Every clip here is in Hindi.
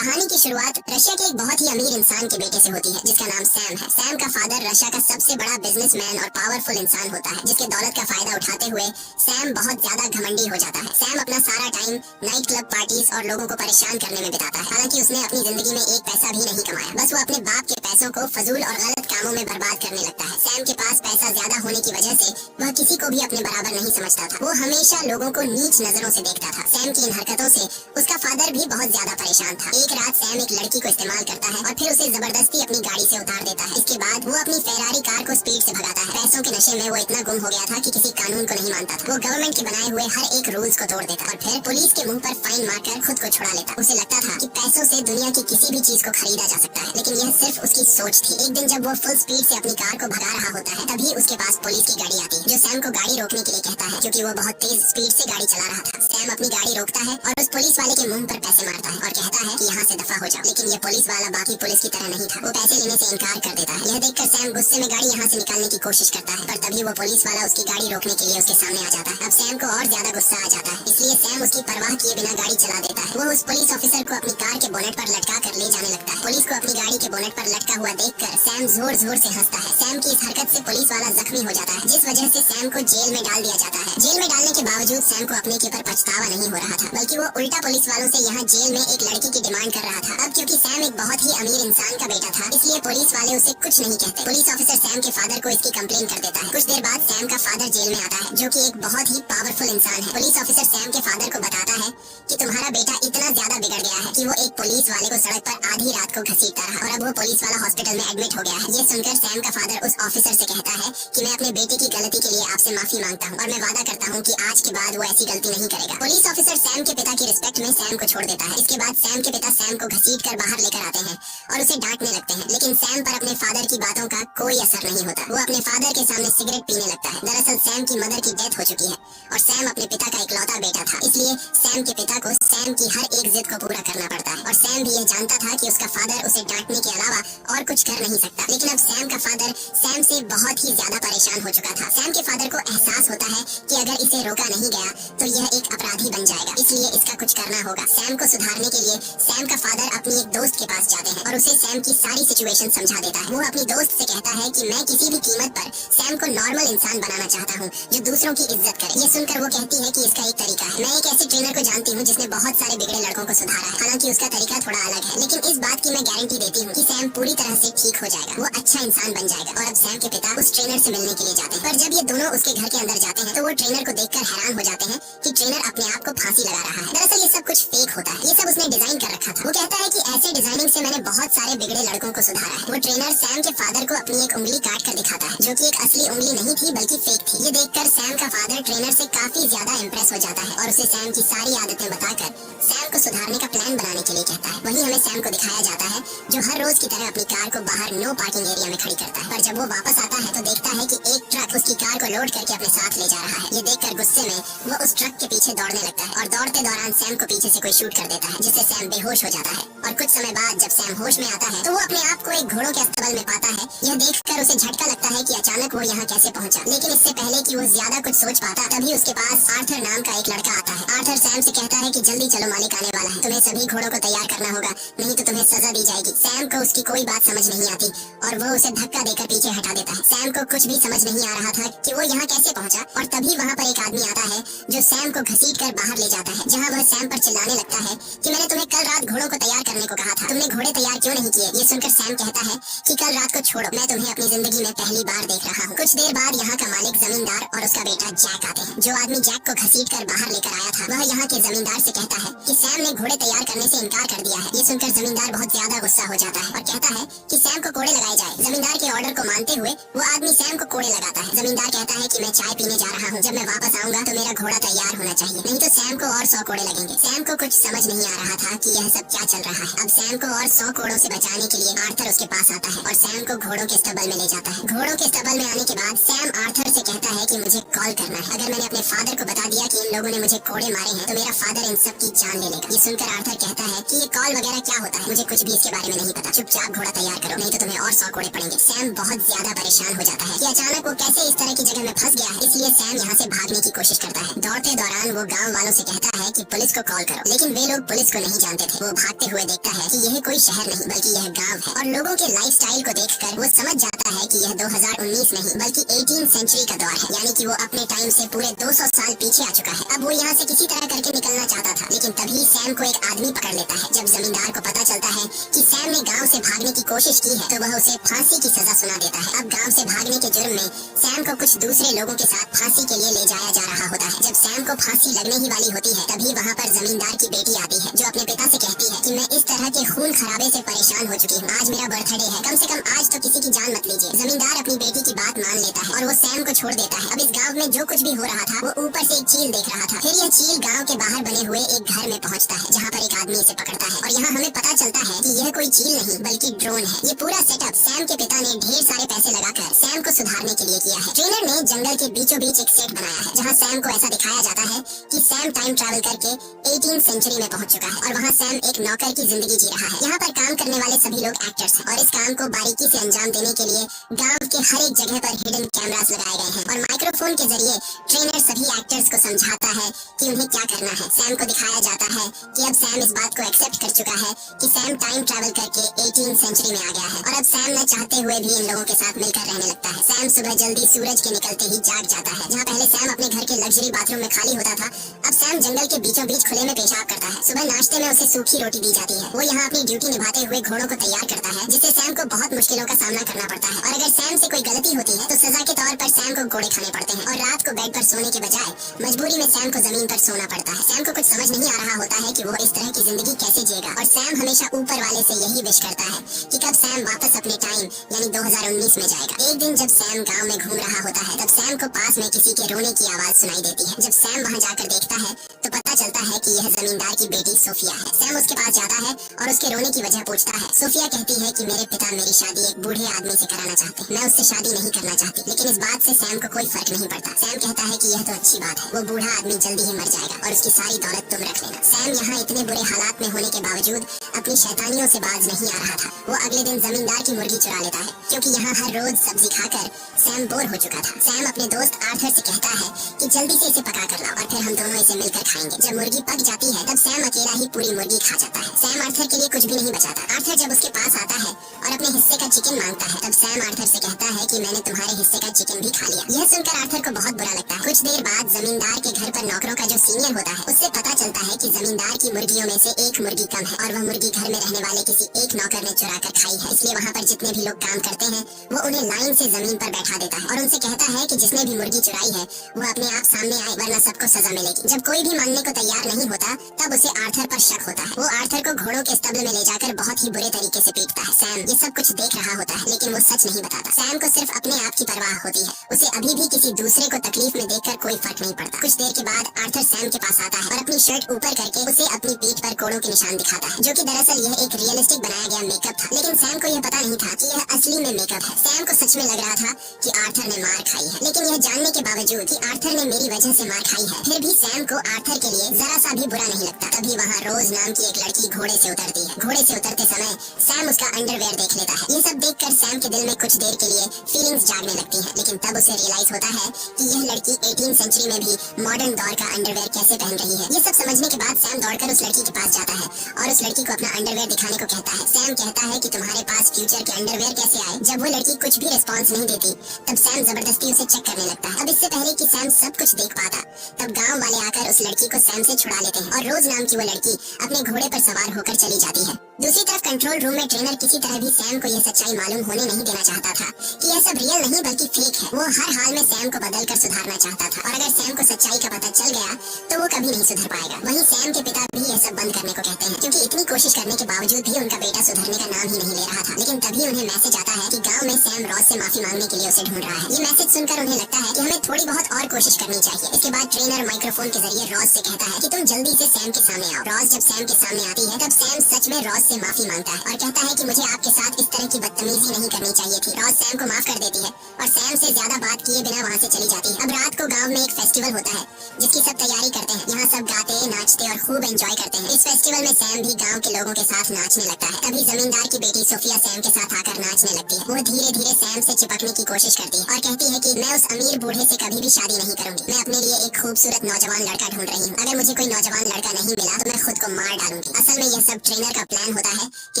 कहानी की शुरुआत रशिया के एक बहुत ही अमीर इंसान के बेटे से होती है जिसका नाम सैम है। सैम का फादर रशिया का सबसे बड़ा बिजनेसमैन और पावरफुल इंसान होता है जिसके दौलत का फायदा उठाते हुए सैम बहुत ज्यादा घमंडी हो जाता है। सैम अपना सारा टाइम नाइट क्लब पार्टीज और लोगों को परेशान करने में बिताता है। हालांकि उसने अपनी जिंदगी में एक पैसा भी नहीं कमाया, बस वो अपने बाप के पैसों को फजूल और गलत कामों में बर्बाद करने लगता है। सैम के पास पैसा ज्यादा होने की वजह से वह किसी को भी अपने बराबर नहीं समझता था। वो हमेशा लोगों को नीच नजरों से देखता था। सैम की इन हरकतों से उसका फादर भी बहुत ज्यादा परेशान था। एक रात सैम एक लड़की को इस्तेमाल करता है और फिर उसे जबरदस्ती अपनी गाड़ी से उतार देता है। इसके बाद वो अपनी फेरारी कार को स्पीड से भगाता है। पैसों के नशे में वो इतना गुम हो गया था कि किसी कानून को नहीं मानता था। वो गवर्नमेंट के बनाए हुए हर एक रूल्स को तोड़ देता और फिर पुलिस के मुंह पर फाइन मारकर खुद को छुड़ा लेता। उसे लगता था कि पैसों से दुनिया की किसी भी चीज को खरीदा जा सकता है, लेकिन यह सिर्फ उसकी सोच थी। एक दिन जब वो फुल स्पीड से अपनी कार को भगा रहा होता है तभी उसके पास पुलिस की गाड़ी आती है जो सैम को गाड़ी रोकने के लिए कहता है क्योंकि वो बहुत तेज स्पीड से गाड़ी चला रहा था। सैम अपनी गाड़ी रोकता है और उस पुलिस वाले के मुंह पर पैसे मारता है और कहता है कि यहाँ से दफा हो जाओ। लेकिन ये पुलिस वाला बाकी पुलिस की तरह नहीं था, वो पैसे लेने से इनकार कर देता है। यह देखकर सैम गुस्से में गाड़ी यहाँ से निकालने की कोशिश करता है, पर तभी वो पुलिस वाला उसकी गाड़ी रोकने के लिए उसके सामने आ जाता है। अब सैम को और ज्यादा गुस्सा आ जाता है, इसलिए सैम उसकी परवाह किए बिना गाड़ी चला देता है। वो उस पुलिस ऑफिसर को अपनी कार के बोनेट पर लटका कर ले जाने लगता है। पुलिस को अपनी गाड़ी के बोनेट पर लटका हुआ देखकर सैम जोर जोर से हंसता है। सैम की इस हरकत से पुलिस वाला जख्मी हो जाता है, जिस वजह से सैम को जेल में डाल दिया जाता है। जेल में डालने के बावजूद सैम को अपने के ऊपर पछतावा नहीं हो रहा था, बल्कि वो उल्टा पुलिस वालों से यहाँ जेल में एक लड़की की डिमांड कर रहा था। अब क्योंकि सैम एक बहुत ही अमीर इंसान का बेटा था, इसलिए पुलिस वाले उसे कुछ नहीं कहते। पुलिस ऑफिसर सैम के फादर को इसकी कंप्लेन कर देता है। कुछ देर बाद सैम का फादर जेल में आता है, जो कि एक बहुत ही पावरफुल इंसान है। पुलिस ऑफिसर सैम के फादर को बताता है कि तुम्हारा बेटा इतना ज्यादा बिगड़ गया है कि वो एक पुलिस वाले को सड़क पर आधी रात को घसीटता रहा और अब वो पुलिस वाला हॉस्पिटल में एडमिट हो गया है। ये सुनकर सैम का फादर उस ऑफिसर से कहता है कि मैं अपने बेटे की गलती के लिए आपसे माफी मांगता हूँ और मैं वादा करता हूँ कि आज के बाद वो ऐसी गलती नहीं करेगा। पुलिस ऑफिसर सैम के पिता की रिस्पेक्ट में सैम को छोड़ देता है। इसके बाद सैम के पिता सैम को घसीट कर बाहर लेकर आते हैं और उसे डांटने लगते हैं, लेकिन सैम पर अपने फादर की बातों का कोई असर नहीं होता। वो अपने फादर के सामने सिगरेट पीने लगता है। दरअसल सैम की मदर की डेथ हो चुकी है और सैम अपने पिता का इकलौता बेटा था, इसलिए सैम के पिता को सैम की हर एक जिद को पूरा करना पड़ता है। और सैम भी यह जानता था कि उसका फादर उसे डांटने के अलावा और कुछ कर नहीं सकता। लेकिन अब सैम का फादर सैम से बहुत ही ज्यादा परेशान हो चुका था। सैम के फादर को एहसास होता है कि अगर इसे रोका नहीं गया तो यह एक अपराधी बन जाएगा, इसलिए इसका कुछ करना होगा। सैम को सुधारने के लिए सैम का फादर अपनी एक दोस्त के पास जाते हैं और उसे सैम की सारी सिचुएशन समझा देता है। वो अपनी दोस्त से कहता है कि मैं किसी भी कीमत पर सैम को नॉर्मल इंसान बनाना चाहता हूँ जो दूसरों की इज्जत करे। ये सुनकर वो कहती है कि इसका एक तरीका है। मैं एक ऐसे ट्रेनर को जानती हूँ जिसने बहुत सारे बिगड़े लड़कों को सुधारा है। हालांकि उसका तरीका थोड़ा अलग है, लेकिन इस बात की मैं गारंटी देती हूँ कि सैम पूरी तरह से ठीक हो जाएगा, वो अच्छा इंसान बन जाएगा। और अब सैम के पिता उस ट्रेनर से मिलने के लिए जाते हैं, पर जब ये दोनों उसके घर के अंदर जाते हैं तो वो ट्रेनर को देखकर हैरान हो जाते हैं कि ट्रेनर अपने आप को फांसी लगा रहा है। दरअसल ये सब कुछ फेक होता है, ये सब उसने डिजाइन कर रखा था। वो कहता है कि ऐसे डिजाइनिंग से मैंने बहुत सारे बिगड़े लड़कों को सुधारा है। वो ट्रेनर सैम के फादर को अपनी एक उंगली काट कर दिखाता है, जो कि एक असली उंगली नहीं थी बल्कि फेक थी। ये देखकर सैम का फादर ट्रेनर से काफी ज्यादा इम्प्रेस हो जाता है और उसे सैम की सारी आदतें बताकर सैम को सुधारने का प्लान बनाने के लिए कहता है। वहीं हमें सैम को दिखाया जाता है जो हर रोज की तरह अपनी कार को बाहर नो पार्किंग एरिया में खड़ी करता है, पर जब वो वापस आता है तो देखता है कि एक ट्रक उसकी कार को लोड करके अपने साथ ले जा रहा है। ये देखकर गुस्से में वो उस ट्रक के पीछे दौड़ने लगता है और दौड़ते दौरान सैम को पीछे से कोई शूट कर देता है, जिससे सैम बेहोश हो जाता है। और कुछ समय बाद जब सैम होश में आता है तो वो अपने आप को एक घोड़ों के अस्तबल में पाता है। यह देखकर उसे झटका लगता है कि अचानक वो यहाँ कैसे पहुँचा, लेकिन इससे पहले कि वो ज्यादा कुछ सोच पाता तभी उसके पास आर्थर नाम का एक लड़का आता है। आर्थर सैम से कहता है कि जल्दी चलो, मालिक आने वाला है, तुम्हें सभी घोड़ों को तैयार करना होगा, नहीं तो तुम्हें सजा दी जाएगी। सैम को उसकी कोई बात समझ नहीं आती और वो उसे धक्का देकर पीछे हटा देता है। सैम को कुछ भी समझ नहीं आ रहा था कि वो यहाँ कैसे पहुँचा और तभी वहाँ पर एक आदमी आता है जो सैम को घसीट कर बाहर ले जाता है, जहाँ वह सैम पर चिल्लाने लगता है कि मैंने तुम्हें कल रात घोड़ों को तैयार करने को कहा था, तुमने घोड़े तैयार क्यों नहीं किए। ये सुनकर सैम कहता है कि कल रात को छोड़ो, मैं तुम्हें अपनी जिंदगी में पहली बार देख रहा हूँ। कुछ देर बाद यहाँ का मालिक, जमींदार और उसका बेटा जैक आते हैं। जो आदमी जैक को घसीट कर बाहर लेकर आया था वह यहाँ के जमींदार से कहता है कि सैम ने घोड़े तैयार करने से इनकार कर दिया है। ये सुनकर जमींदार बहुत ज्यादा गुस्सा हो जाता है और कहता है कि सैम को कोड़े लगाए जाए। जमींदार के ऑर्डर को मानते हुए वो आदमी सैम को कोड़े लगाता है। जमींदार कहता है कि मैं चाय पीने जा रहा हूँ, जब मैं वापस आऊंगा तो मेरा घोड़ा तैयार होना चाहिए, नहीं तो सैम को और 100 कोड़े लगेंगे। सैम को कुछ समझ नहीं आ रहा था कि यह सब क्या चल रहा है। अब सैम को और 100 कोड़ों से बचाने के लिए आर्थर उसके पास आता है और सैम को घोड़ों के स्टबल में ले जाता है। घोड़ों के स्टबल में आने के बाद सैम आर्थर से कहता है कि मुझे कॉल करना है, अगर मैंने अपने फादर को बता दिया कि इन लोगों ने मुझे कोड़े मारे हैं तो मेरा फादर इन सब की जान ले लेगा। ये सुनकर आर्थर कहता है कि ये कॉल वगैरह वगैरह क्या होता है मुझे कुछ भी इसके बारे में नहीं पता, चुपचाप घोड़ा तैयार करो नहीं तो तुम्हें और 100 कोड़े पड़ेंगे। सैम बहुत ज्यादा परेशान हो जाता है कि अचानक वो कैसे इस तरह की जगह में फंस गया है, इसलिए सैम यहाँ से भागने की कोशिश करता है। दौड़ते दौरान वो गाँव वालों से कहता है कि पुलिस को कॉल करो, लेकिन वे लोग पुलिस को नहीं जानते थे। वो भागते हुए देखता है कि यह कोई शहर नहीं बल्कि यह गाँव है, और लोगों के लाइफस्टाइल को देखकर वो समझ जाता है कि यह 2019 नहीं बल्कि 18th सेंचुरी का दौर है, यानी कि वो अपने टाइम से पूरे 200 साल पीछे आ चुका है। अब वो यहाँ से किसी तरह करके निकलना चाहता था, लेकिन तभी सैम को एक आदमी पकड़ लेता है। जब जमींदार को पता चलता है कि सैम ने गांव से भागने की कोशिश की है तो वह उसे फांसी की सजा सुना देता है। अब गांव से भागने के जुर्म में सैम को कुछ दूसरे लोगों के साथ फांसी के लिए ले जाया जा रहा होता है। जब सैम को फांसी लगने ही वाली होती है तभी वहाँ पर जमींदार की बेटी आती है, जो अपने पिता से कहती है कि मैं इस तरह के खून खराबे से परेशान हो चुकी हूँ, आज मेरा बर्थडे है, कम से कम आज तो किसी की जान मत लीजिए। जमींदार अपनी बेटी की बात मान लेता है और वो सैम को छोड़ देता है। अब इस गाँव में जो कुछ भी हो रहा था वो ऊपर से एक चील देख रहा था। फिर यह चील गाँव के बाहर बने हुए एक घर में पहुँचता है, जहाँ पर एक आदमी इसे पकड़ता है, और यहाँ हमें पता चलता है कि यह कोई चील नहीं बल्कि ड्रोन है। ये पूरा सेटअप सैम के पिता ने ढेर सारे पैसे लगाकर सैम को सुधारने के लिए किया है। ट्रेनर ने जंगल के बीचों बीच एक सेट बनाया है, जहाँ सैम को ऐसा दिखाया जाता है कि सैम टाइम ट्रैवल करके 18th सेंचुरी में पहुंच चुका है, और वहाँ सैम एक नौकर की जिंदगी जी रहा है। यहाँ पर काम करने वाले सभी लोग एक्टर्स हैं, और इस काम को बारीकी से अंजाम देने के लिए गाँव के हर एक जगह पर हिडन कैमरास लगाए गए हैं, और माइक्रोफोन के जरिए ट्रेनर सभी एक्टर्स को समझाता है कि उन्हें क्या करना है। सैम को दिखाया जाता है कि अब सैम इस बात को एक्सेप्ट कर चुका है कि सैम टाइम ट्रैवल करके 18th सेंचुरी में आ गया है, और अब सैम न चाहते हुए भी इन लोगों के साथ मिलकर रहने लगता है। सैम सुबह जल्दी सूरज के निकलते ही जाग जाता है। जहाँ पहले सैम अपने घर के लग्जरी बाथरूम में खाली होता था, अब सैम जंगल के बीचों बीच खुले में पेशाब करता है। सुबह नाश्ते में उसे सूखी रोटी दी जाती है। वो यहाँ अपनी ड्यूटी निभाते हुए घोड़ों को तैयार करता है, जिससे सैम को बहुत मुश्किलों का सामना करना पड़ता है, और अगर सैम से कोई गलती होती है तो सजा के तौर पर सैम को घोड़े खाने पड़ते हैं, और रात को बेड पर सोने के बजाय मजबूरी में सैम को जमीन पर सोना पड़ता है। सैम को कुछ समझ नहीं आ रहा होता है कि वो इस तरह की जिंदगी कैसे जिएगा, और सैम हमेशा ऊपर वाले से यही विश करता है कि कब सैम वापस अपने टाइम यानी 2019 में जाएगा। एक दिन जब सैम गांव में घूम रहा होता है तब सैम को पास में किसी के रोने की आवाज सुनाई देती है। जब सैम वहां जाकर देखता है तो पता चलता है कि यह जमींदार की बेटी सोफिया है। सैम उसके पास जाता है और उसके रोने की वजह पूछता है। सोफिया कहती है कि मेरे पिता मेरी शादी एक बूढ़े आदमी से कराना चाहते हैं, मैं उससे शादी नहीं करना चाहती, लेकिन इस बात से सैम को कोई फर्क नहीं पड़ता। सैम कहता है कि यह तो अच्छी बात है, वो बूढ़ा आदमी जल्दी ही मर जाएगा और उसकी सारी दौलत तुम रख लेना। सैम यहाँ इतने बुरे हालात में होने के बावजूद अपनी शैतानियों से बाज नहीं आ रहा था। वो अगले दिन जमींदार की मुर्गी चुरा लेता है, क्योंकि यहाँ हर रोज सब्जी खाकर सैम बोर हो चुका था। सैम अपने दोस्त आर्थर से कहता है कि जल्दी से इसे पका कर लाओ और फिर हम दोनों इसे मिलकर खाएंगे। जब मुर्गी पक जाती है तब सैम अकेला ही पूरी मुर्गी खा जाता है। सैम आर्थर के लिए कुछ भी नहीं बचाता। आर्थर जब उसके पास आता है और अपने हिस्से का चिकन मांगता है तब सैम आर्थर से कहता है कि मैंने तुम्हारे हिस्से का चिकन भी खा लिया। यह सुनकर आर्थर को बहुत बुरा लगता है। कुछ देर बाद जमींदार के घर पर नौकरों का जो सीनियर होता है उससे पता चलता है कि जमींदार की मुर्गियों में से एक मुर्गी कम है, और वह मुर्गी घर में रहने वाले किसी एक नौकर ने चुरा कर खाई है। इसलिए वहाँ पर जितने भी लोग काम करते हैं वो उन्हें लाइन से जमीन पर बैठा देता है और उनसे कहता है कि जिसने भी मुर्गी चुराई है वो अपने आप सामने आए, वरना सबको सजा मिलेगी। जब कोई भी मानने को तैयार नहीं होता तब उसे आर्थर पर शक होता है। वो आर्थर को घोड़ों के स्टबल में ले जाकर बहुत ही बुरे तरीके से पीटता है। सैम ये सब कुछ देख रहा होता है, लेकिन वो सच नहीं बताता। सैम को सिर्फ अपने आप की परवाह होती है, उसे अभी भी किसी दूसरे को तकलीफ में देखकर कोई फर्क नहीं पड़ता। कुछ देर के बाद आर्थर सैम के पास आता है और अपनी शर्ट ऊपर करके उसे अपनी पीठ पर कोड़ों के निशान दिखाता है, जो कि दरअसल यह एक रियलिस्टिक बनाया गया मेकअप था। लेकिन सैम को यह पता नहीं था कि यह असली में मेकअप है। सैम को सच में लग रहा था कि आर्थर ने मार खाई है, लेकिन यह जानने के बावजूद कि आर्थर ने मेरी वजह से मार खाई है, फिर भी सैम को आर्थर के लिए जरा सा भी बुरा नहीं लगता। तभी वहाँ रोज नाम की एक लड़की घोड़े से उतरती है। घोड़े से उतरते समय सैम उसका अंडरवेयर देख लेता है। ये सब देखकर सैम के दिल में कुछ देर के लिए फीलिंग्स जागने लगती है, लेकिन तब उसे रियलाइज होता है कि यह लड़की 18th सेंचुरी में भी मॉडर्न दौर का अंडरवेयर कैसे पहन रही है। ये सब समझने के बाद सैम दौड़कर उस लड़की के पास जाता है और उस लड़की को अपना अंडरवेयर दिखाने को कहता है। सैम कहता है कि तुम्हारे पास फ्यूचर के अंडरवेयर कैसे आए। जब वो लड़की कुछ भी रिस्पॉन्स नहीं देती तब सैम जबरदस्ती उसे चेक करने लगता है। अब इससे पहले कि सैम सब कुछ देख पाता तब गाँव वाले आकर उस लड़की को सैम से छुड़ा लेते हैं और रोज नाम की वो लड़की अपने घोड़े पर सवार होकर चली जाती है। दूसरी तरफ कंट्रोल रूम में ट्रेनर किसी तरह भी सैम को यह सच्चाई मालूम होने नहीं देना चाहता था कि यह सब रियल नहीं बल्कि फेक है। वो हर हाल में सैम को बदल कर सुधारना चाहता था, और अगर सैम को सच्चाई का पता चल गया तो वो कभी नहीं सुधर पाएगा। वहीं सैम के पिता भी यह सब बंद करने को कहते हैं, क्योंकि इतनी कोशिश करने के बावजूद भी उनका बेटा सुधरने का नाम ही नहीं ले रहा था। लेकिन तभी उन्हें मैसेज आता है कि गाँव में सैम रॉस से माफी मांगने के लिए उसे ढूंढ रहा है। ये मैसेज सुनकर उन्हें लगता है कि हमें थोड़ी बहुत और कोशिश करनी चाहिए। इसके बाद ट्रेनर माइक्रोफोन के जरिए रॉस से कहता है कि तुम जल्दी से सैम के सामने आओ। रॉस जब सैम के सामने आती है तब सैम सच में रॉस से माफी मांगता है और कहता है कि मुझे आपके साथ इस तरह की बदतमीजी नहीं करनी चाहिए थी। रॉज सैम को माफ कर देती है और सैम से ज्यादा बात किए बिना वहाँ से चली जाती है। अब रात को गांव में एक फेस्टिवल होता है जिसकी सब तैयारी करते हैं। यहाँ सब गाते नाचते और खूब एंजॉय करते हैं। इस फेस्टिवल में सैम भी गांव के लोगों के साथ नाचने लगता है। तभी जमींदार की बेटी सोफिया सैम के साथ आकर नाचने लगती है। वो धीरे धीरे सैम से चिपकने की कोशिश करती है और कहती है कि मैं उस अमीर बूढ़े से कभी भी शादी नहीं करूंगी। मैं अपने लिए एक खूबसूरत नौजवान लड़का ढूंढ रही हूँ। अगर मुझे कोई नौजवान लड़का नहीं मिला तो मैं खुद को मार डालूंगी। असल में यह सब ट्रेनर का प्लान होता है कि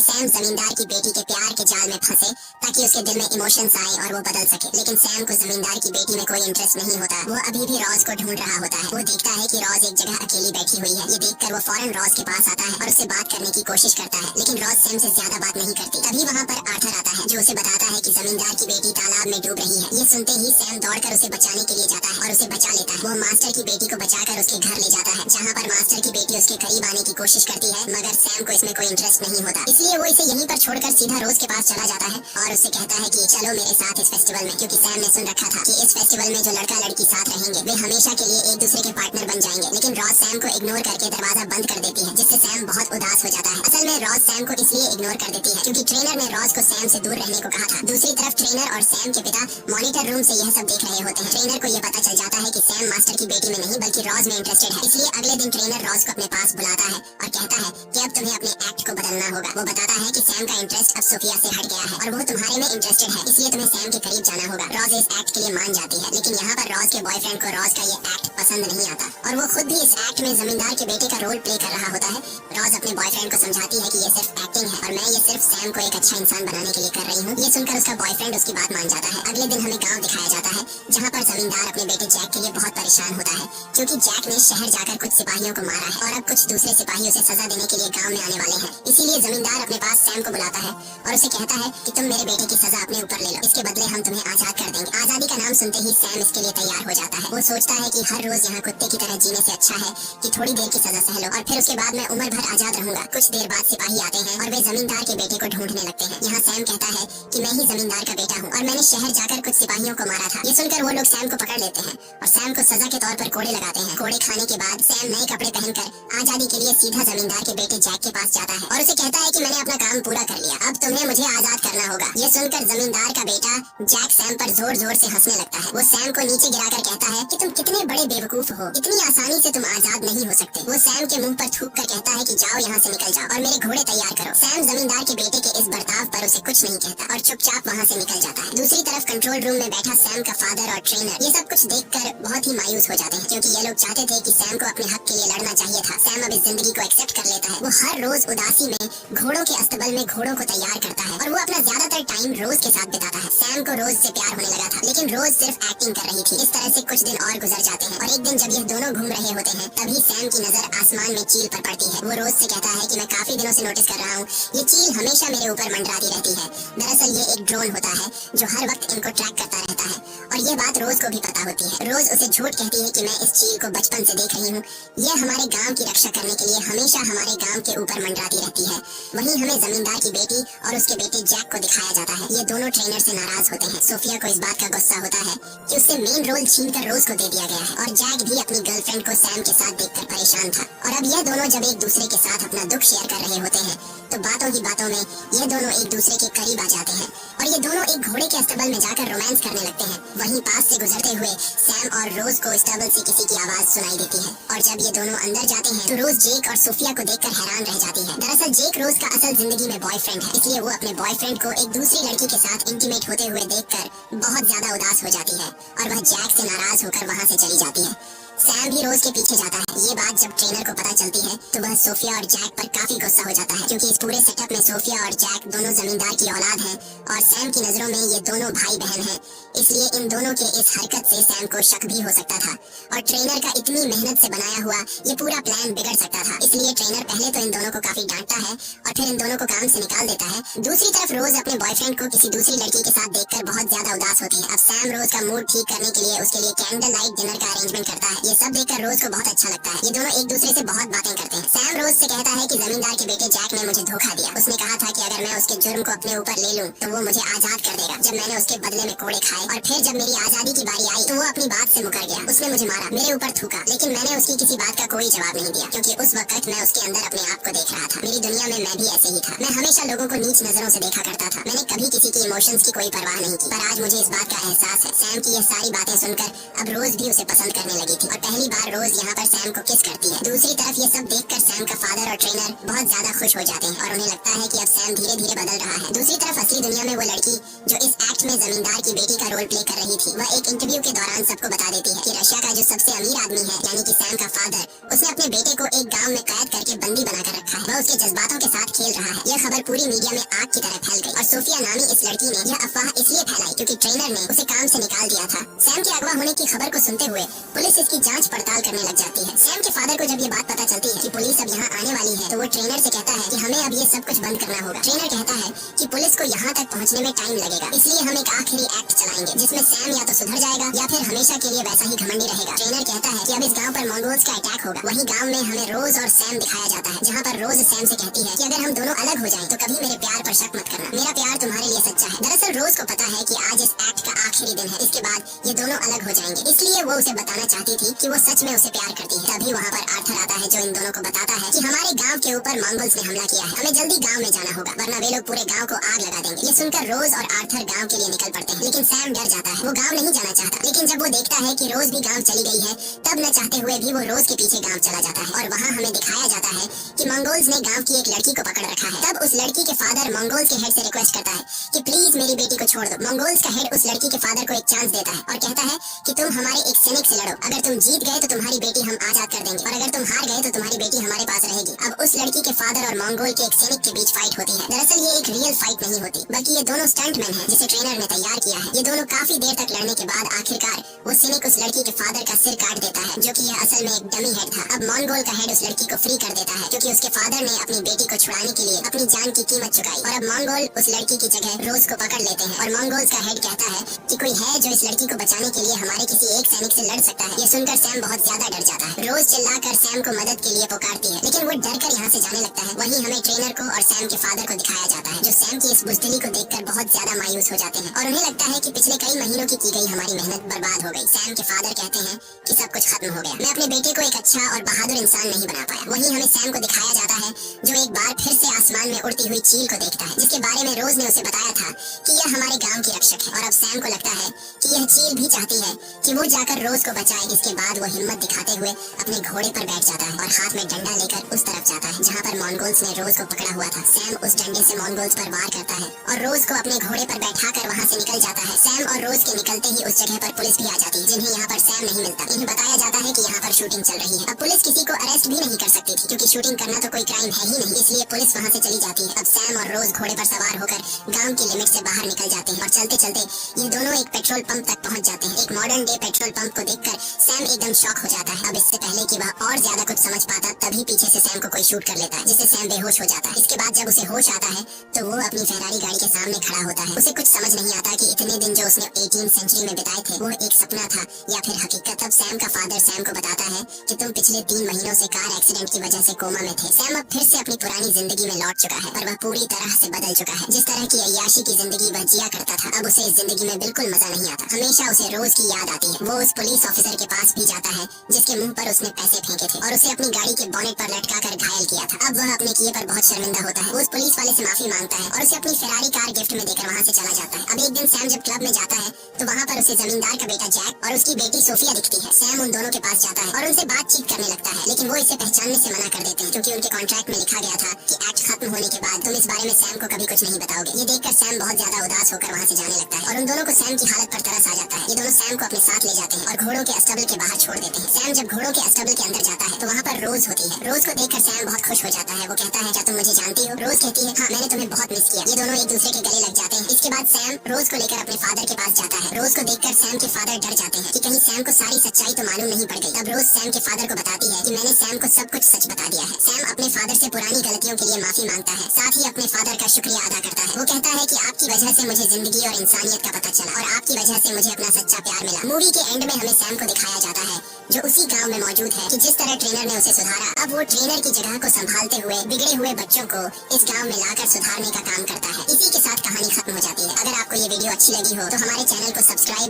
सैम जमींदार की बेटी के प्यार के जाल में फंसे ताकि उसके दिल में इमोशंस आए और वो बदल सके। लेकिन सैम को जमींदार की बेटी में कोई इंटरेस्ट नहीं होता। वो अभी भी रॉज को ढूंढ रहा होता है। वो देखता है कि रॉज एक जगह अकेली बैठी हुई है। ये देखकर वो फौरन रॉज के पास आता है और उससे बात करने की कोशिश करता है, लेकिन रॉज सैम से ज्यादा बात नहीं करती। तभी वहाँ पर आर्थर आता है जो उसे बताता है कि जमींदार की बेटी तालाब में डूब रही है। ये सुनते ही सैम दौड़कर उसे बचाने के लिए जाता है और उसे बचा लेता है। वो मास्टर की बेटी को बचाकर उसके घर ले जाता है, जहाँ पर मास्टर की बेटी उसके करीब आने की कोशिश करती है, मगर सैम को इसमें कोई इंटरेस्ट नहीं होता। इसलिए वो इसे यहीं पर छोड़कर सीधा रोज के पास चला जाता है और उससे कहता है कि चलो मेरे साथ इस फेस्टिवल में, क्योंकि सैम ने सुन रखा था कि इस फेस्टिवल में जो लड़का लड़की साथ रहेंगे वे हमेशा के लिए एक दूसरे के पार्टनर बन जाएंगे। लेकिन रॉज सैम को इग्नोर करके दरवाजा बंद कर देती है, जिससे सैम बहुत उदास हो जाता है। असल में रॉज सैम को इसलिए इग्नोर कर देती है क्योंकि ट्रेनर ने रॉज को सैम से दूर रहने को कहा था। दूसरी तरफ ट्रेनर और सैम के पिता मॉनिटर रूम से यह सब देख रहे होते हैं। ट्रेनर को यह पता चल जाता है कि सैम मास्टर की बेटी में नहीं बल्कि रॉज में इंटरेस्टेड है। इसलिए अगले दिन ट्रेनर रॉज को अपने पास बुलाता है और कहता है कि अब तुम्हें अपने एक्ट को बदलना होगा। वो बताता है कि सैम का इंटरेस्ट अब सोफिया से हट गया है और वो तुम्हारे में इंटरेस्टेड है, इसलिए तुम्हें सैम के करीब जाना होगा। रॉज इस एक्ट के लिए मान जाती है, लेकिन यहाँ पर रॉज के बॉयफ्रेंड को रॉज का ये एक्ट पसंद नहीं आता और वो खुद भी इस एक्ट में जमींदार के बेटे का रोल प्ले कर रहा होता है। रॉज अपने बॉयफ्रेंड को समझाती है कि ये सिर्फ एक्टिंग है और मैं ये सिर्फ सैम को एक अच्छा इंसान बनाने के लिए कर रही हूँ। ये सुनकर उसका बॉयफ्रेंड उसकी बात मान जाता है। अगले दिन हमें गाँव दिखाया जाता है जहाँ पर जमींदार अपने बेटे जैक के लिए बहुत परेशान होता है क्योंकि जैक ने शहर जाकर कुछ सिपाहियों को मारा है और अब कुछ दूसरे सिपाही उसे सजा देने के लिए गाँव में आने वाले हैं। इसीलिए जमींदार अपने पास सैम को बुलाता है और उसे कहता है कि तुम मेरे बेटे की सजा अपने ऊपर ले लो, इसके बदले हम तुम्हें आजाद कर देंगे। आजादी का नाम सुनते ही सैम इसके लिए तैयार हो जाता है। वो सोचता है कि हर रोज यहाँ कुत्ते की तरह जीने से अच्छा है कि थोड़ी देर की सजा सह लो और फिर उसके बाद मैं उम्र भर आजाद रहूंगा। कुछ देर बाद सिपाही आते हैं और वे जमींदार के बेटे को ढूंढने लगते हैं। यहाँ सैम कहता है कि मैं ही जमींदार का बेटा हूँ और मैंने शहर जाकर कुछ सिपाहियों को मारा था। ये सुनकर वो लोग सैम को पकड़ लेते हैं और सैम को सजा के तौर पर कोड़े लगाते हैं। कोड़े खाने के बाद सैम नए कपड़े पहनकर आजादी के लिए सीधा जमींदार के बेटे जैक के पास जाता है और उसे कहता है कि मैंने अपना काम पूरा कर लिया, अब तुम्हें मुझे आजाद करना होगा। ये सुनकर जमींदार का बेटा जैक सैम पर जोर जोर से हंसने लगता है। वो सैम को नीचे गिराकर कहता है कि तुम कितने बड़े बेवकूफ हो, इतनी आसानी से तुम आजाद नहीं हो सकते। वो सैम के मुंह पर थूक कर कहता है कि जाओ यहाँ से निकल जाओ और मेरे घोड़े तैयार करो। सैम जमींदार के बेटे के इस बर्ताव पर उसे कुछ नहीं कहता और चुपचाप वहाँ से निकल जाता है। दूसरी तरफ कंट्रोल रूम में बैठा सैम का फादर और ट्रेनर ये सब कुछ देखकर बहुत ही मायूस हो जाते हैं क्योंकि ये लोग चाहते थे कि सैम को अपने हक के लिए लड़ना चाहिए था। सैम अब इस जिंदगी को एक्सेप्ट कर लेता है। वो हर रोज उदासी में घोड़ों के अस्तबल में घोड़ों को तैयार करता है और वो अपना ज्यादातर टाइम रोज के साथ बिताता है। सैम को रोज से प्यार होने लगा था, लेकिन रोज सिर्फ एक्टिंग कर रही थी। इस तरह से कुछ दिन और गुजर जाते हैं और एक दिन जब ये दोनों घूम रहे होते हैं तभी सैम की नजर आसमान में चील पर पड़ती है। वो रोज से कहता है कि मैं काफी दिनों से नोटिस कर रहा हूँ ये चील हमेशा मेरे ऊपर मंडराती रहती है। दरअसल ये एक ड्रोन होता है जो हर वक्त इनको ट्रैक करता रहता है और ये बात रोज को भी पता होती है। रोज उसे झूठ कहती है कि मैं इस चील को बचपन से देख रही हूँ, ये हमारे गांव की रक्षा करने के लिए हमेशा हमारे गांव के ऊपर मंडराती रहती है। वहीं हमें जमींदार की बेटी और उसके बेटे जैक को दिखाया जाता है। ये दोनों ट्रेनर से नाराज होते हैं। सोफिया को इस बात का गुस्सा होता है कि उससे मेन रोल छीनकर रोज को दे दिया गया है और जैक भी अपनी गर्लफ्रेंड को सैम के साथ देखकर परेशान था। और अब यह दोनों जब एक दूसरे के साथ अपना दुख शेयर कर रहे होते हैं तो बातों ही बातों में ये दोनों एक दूसरे के करीब आ जाते हैं और ये दोनों एक घोड़े के अस्तबल में जाकर रोमांस करने लगते हैं। वहीं पास से गुजरते हुए सैम और रोज को स्टबल से किसी की आवाज सुनाई देती है और जब ये दोनों अंदर जाते हैं तो रोज जेक और सोफिया को देखकर हैरान रह जाती है। दरअसल जेक रोज का असल जिंदगी में बॉयफ्रेंड है, इसलिए वो अपने बॉयफ्रेंड को एक दूसरी लड़की के साथ इंटीमेट होते हुए देखकर बहुत ज्यादा उदास हो जाती है और वह जैक से नाराज होकर वहाँ से चली जाती है। सैम भी रोज के पीछे जाता है। ये बात जब ट्रेनर को पता चलती है तो वह सोफिया और जैक पर काफी गुस्सा हो जाता है क्योंकि इस पूरे सेटअप में सोफिया और जैक दोनों जमींदार की औलाद हैं और सैम की नजरों में ये दोनों भाई बहन हैं। इसलिए इन दोनों के इस हरकत से सैम को शक भी हो सकता था और ट्रेनर का इतनी मेहनत से बनाया हुआ ये पूरा प्लान बिगड़ सकता था। इसलिए ट्रेनर पहले तो इन दोनों को काफी डांटता है और फिर इन दोनों को काम से निकाल देता है। दूसरी तरफ रोज अपने बॉयफ्रेंड को किसी दूसरी लड़की के साथ देखकर बहुत ज्यादा उदास होती है। अब सैम रोज का मूड ठीक करने के लिए उसके लिए कैंडल लाइट डिनर का अरेंजमेंट करता है। ये सब देखकर रोज को बहुत अच्छा लगता है। ये दोनों एक दूसरे से बहुत बातें करते हैं। सैम रोज से कहता है कि जमींदार के बेटे जैक ने मुझे धोखा दिया। उसने कहा था कि अगर मैं उसके जुर्म को अपने ऊपर ले लूं तो वो मुझे आजाद कर देगा। जब मैंने उसके बदले में कोड़े खाए और फिर जब मेरी आजादी की बारी आई तो वो अपनी बात से मुकर गया। उसने मुझे मारा, मेरे ऊपर थूका, लेकिन मैंने उसकी किसी बात का कोई जवाब नहीं दिया, क्योंकि उस वक्त मैं उसके अंदर अपने आप को देख रहा था। मेरी दुनिया में मैं भी ऐसे ही था। मैं हमेशा लोगों को नीच नजरों से देखा करता था। मैंने कभी किसी की इमोशंस की कोई परवाह नहीं की। पर आज मुझे इस बात का एहसास है। सैम की ये सारी बातें सुनकर अब रोज भी उसे पसंद करने लगी थी और पहली बार रोज यहाँ पर सैम को किस करती है। दूसरी तरफ ये सब देखकर सैम का फादर और ट्रेनर बहुत ज्यादा खुश हो जाते हैं और उन्हें लगता है कि अब सैम धीरे धीरे बदल रहा है। दूसरी तरफ असली दुनिया में वो लड़की जो इस एक्ट में जमींदार की बेटी का रोल प्ले कर रही थी, वह एक इंटरव्यू के दौरान सबको बता देती है कि रशिया का जो सबसे अमीर आदमी है यानी कि सैम का फादर, उसने अपने बेटे को एक गांव में कैद करके बंदी बनाकर रखा है। वह उसके जज्बातों के साथ खेल रहा है। यह खबर पूरी मीडिया में आग की तरह फैल गई और सोफिया नामी इस लड़की ने यह अफवाह इसलिए फैलाई क्योंकि ट्रेनर ने उसे काम से निकाल दिया था। सैम के अगवा होने की खबर को सुनते हुए पुलिस इसकी जांच पड़ताल करने लग जाती है। सैम के फादर को जब ये बात पता चलती है कि पुलिस अब यहाँ आने वाली है तो वो ट्रेनर से कहता है कि हमें अब ये सब कुछ बंद करना होगा। ट्रेनर कहता है कि पुलिस को यहाँ तक पहुँचने में टाइम लगेगा, इसलिए हम एक आखिरी एक्ट चलाएंगे जिसमें सैम या तो सुधर जाएगा या फिर हमेशा के लिए वैसा ही घमंडी रहेगा। ट्रेनर कहता है कि अब इस गांव पर मंगोल्स का अटैक होगा। वहीं गांव में हमें रोज और सैम दिखाया जाता है, जहां पर रोज सैम से कहती है कि अगर हम दोनों अलग हो जाएं तो कभी मेरे प्यार पर शक मत करना, मेरा प्यार तुम्हारे लिए सच्चा है। दरअसल रोज को पता है कि आज इस एक्ट का आखिरी दिन है, इसके बाद ये दोनों अलग हो जाएंगे, इसलिए वो उसे बताना चाहती थी कि वो सच में उसे प्यार करती है। तभी वहाँ पर आर्थर आता है जो इन दोनों को बताता है कि हमारे गाँव के ऊपर मंगोल्स ने हमला किया है, हमें जल्दी गाँव में जाना होगा वरना वे लोग पूरे गाँव को आग लगा देंगे। ये सुनकर रोज और आर्थर गाँव के लिए निकल पड़ते हैं, लेकिन सैम डर जाता है। वो गाँव नहीं जाना चाहता, लेकिन जब वो देखता है कि रोज भी गाँव चली गई है तब न चाहते हुए भी वो रोज के पीछे गाँव चला जाता है और वहाँ हमें दिखाया जाता है कि मंगोल्स ने गांव की एक लड़की को पकड़ रखा है। तब उस लड़की के फादर मंगोल्स के हेड से रिक्वेस्ट करता है कि प्लीज मेरी बेटी को छोड़ दो। मंगोल्स का हेड उस लड़की के फादर को एक चांस देता है और कहता है कि तुम हमारे एक सैनिक से लड़ो, अगर तुम जीत गए तो तुम्हारी बेटी हम आजाद कर देंगे और अगर तुम हार गए तो तुम्हारी बेटी हमारे पास रहेगी। अब उस लड़की के फादर और मंगोल के एक सैनिक के बीच फाइट होती है। दरअसल ये एक रियल फाइट नहीं होती, बल्कि ये दोनों स्टंटमैन हैं जिसे ट्रेनर ने तैयार किया है। ये दोनों काफी देर तक लड़ने के बाद आखिरकार वो सैनिक उस लड़की के फादर का सिर काट देता है, जो कि यह असल में एक डमी हेड था। अब मंगोल का हेड उस लड़की को फ्री कर देता है क्योंकि उसके फादर ने अपनी बेटी को छुड़ाने के लिए अपनी जान की कीमत चुकाई और अब मंगोल उस लड़की की जगह रोज को पकड़ लेते हैं और मंगोल्स का हेड कहता है कि कोई है जो इस लड़की को बचाने के लिए हमारे किसी एक सैनिक से लड़ सकता है। ये सुनकर सैम बहुत ज्यादा डर जाता है। रोज चिल्लाकर सैम को मदद के लिए पुकारती है, लेकिन वो डर कर यहाँ से जाने लगता है। वहीं हमें ट्रेनर को और सैम के फादर को दिखाया जाता है जो सैम की इस बुजदिली को देखकर बहुत ज्यादा मायूस हो जाते हैं और उन्हें लगता है कि पिछले कई महीनों की गई हमारी मेहनत बर्बाद हो गई। सैम के फादर कहते हैं कि सब कुछ खत्म हो गया, मैं अपने बेटे को एक अच्छा और बहादुर इंसान नहीं बना पाया। वहीं हमें सैम को दिखाया जाता है जो एक बार फिर से आसमान में उड़ती हुई चील को देखता है, जिसके बारे में रोज ने उसे बताया था कि यह हमारे गांव की रक्षक है। और अब सैम को लगता है कि यह चील भी चाहती है कि वो जाकर रोज को बचाए। इसके बाद वो हिम्मत दिखाते हुए अपने घोड़े पर बैठ जाता है और हाथ में डंडा लेकर उस तरफ जाता है जहाँ पर मंगोल्स ने रोज को पकड़ा हुआ था। सैम उस डंडे से मंगोल्स पर वार करता है और रोज को अपने घोड़े पर बैठाकर वहाँ से निकल जाता है। सैम और रोज के निकलते ही उस जगह पर पुलिस भी आ जाती है, जिन्हें यहाँ पर सैम नहीं मिलता। इन्हें बताया जाता है कि यहाँ पर शूटिंग चल रही है। अब पुलिस किसी को अरेस्ट भी नहीं कर सकती थी क्योंकि शूटिंग करना तो कोई क्राइम है ही नहीं, इसलिए पुलिस वहाँ से चली जाती है। अब सैम और रोज घोड़े पर सवार होकर गांव की लिमिट से बाहर निकल जाते हैं और चलते चलते ये दोनों एक पेट्रोल पंप तक पहुँच जाते हैं। एक मॉडर्न डे पेट्रोल पंप को देखकर सैम एकदम शॉक हो जाता है। अब इससे पहले कि वह और ज्यादा कुछ समझ पाता तभी पीछे से सैम को कोई शूट कर लेता है, जिससे सैम बेहोश हो जाता है। इसके बाद जब उसे होश आता है तो वो अपनी फेरारी गाड़ी के सामने खड़ा होता है। उसे कुछ समझ नहीं आता कि इतने दिन जो उसने 18वीं सेंचुरी में बिताए थे वो एक सपना था या फिर हकीकत। तब सैम का फादर सैम को बताता है कि तुम पिछले 3 महीनों से कार एक्सीडेंट की वजह से कोमा में थे। सैम अब फिर से अपनी पुरानी जिंदगी में लौट चुका है, पर वह पूरी तरह से बदल चुका है। जिस तरह की अय्याशी की जिंदगी वह जिया करता था, अब उसे इस जिंदगी में बिल्कुल मजा नहीं आता। हमेशा उसे रोज की याद आती है। वो उस पुलिस ऑफिसर के पास भी जाता है जिसके मुंह पर उसने पैसे फेंके थे और उसे अपनी गाड़ी के बोनेट पर लटका कर घायल किया था। अब वह अपने किए पर बहुत शर्मिंदा होता है। वो उस पुलिस वाले से माफी मांगता है और उसे अपनी फेरारी कार गिफ्ट में देकर वहाँ से चला जाता है। अब एक दिन सैम जब क्लब में जाता है तो वहाँ पर उसे जमींदार का बेटा जैक और उसकी बेटी सोफिया दिखती है। सैम उन दोनों के पास जाता है और उनसे बातचीत करने लगता है, लेकिन वो इसे पहचानने से मना कर देते हैं क्योंकि उनके कॉन्ट्रैक्ट में लिखा गया था कि एक्ट खत्म होने के बाद तुम इस बारे में सैम को कभी कुछ नहीं बताओगे। ये देखकर सैम बहुत ज्यादा उदास होकर वहाँ से जाने लगता है और उन दोनों को सैम की हालत पर तरस आ जाता है। ये दोनों सैम को अपने साथ ले जाते हैं और घोड़ों के अस्टबल के बाहर छोड़ देते हैं। सैम जब घोड़ों के अस्टबल के अंदर जाता है तो वहाँ पर रोज होती है। रोज को देखकर सैम बहुत खुश हो जाता है। वो कहता है क्या तुम मुझे जानती हो? रोज कहती है हाँ, मैंने तुम्हें बहुत मिस किया। ये दोनों एक दूसरे के गले लग जाते हैं। इसके बाद सैम रोज को लेकर अपने फादर के पास जाता है। रोज को देखकर सैम के फादर डर जाते हैं कि कहीं सैम को सारी सच्चाई तो मालूम नहीं पड़ गई। तब रोज सैम के फादर को बताती है कि मैंने सैम को सब कुछ सच बता दिया है। सैम अपने फादर से पुरानी गलतियों के लिए माफी मांगता है, साथ ही अपने फादर का शुक्रिया अदा करता है। वो कहता है कि आपकी वजह से मुझे जिंदगी और इंसानियत का पता चला और आपकी वजह से मुझे अपना सच्चा प्यार मिला। मूवी के एंड में हमें सैम को दिखाया जाता है जो उसी गांव में मौजूद है कि जिस तरह ट्रेनर ने उसे सुधारा, अब वो ट्रेनर की जगह को संभालते हुए बिगड़े हुए बच्चों को इस गांव में लाकर सुधारने का काम करता है। इसी के साथ कहानी खत्म हो जाती है। अगर आपको ये वीडियो अच्छी लगी हो तो हमारे चैनल को सब्सक्राइब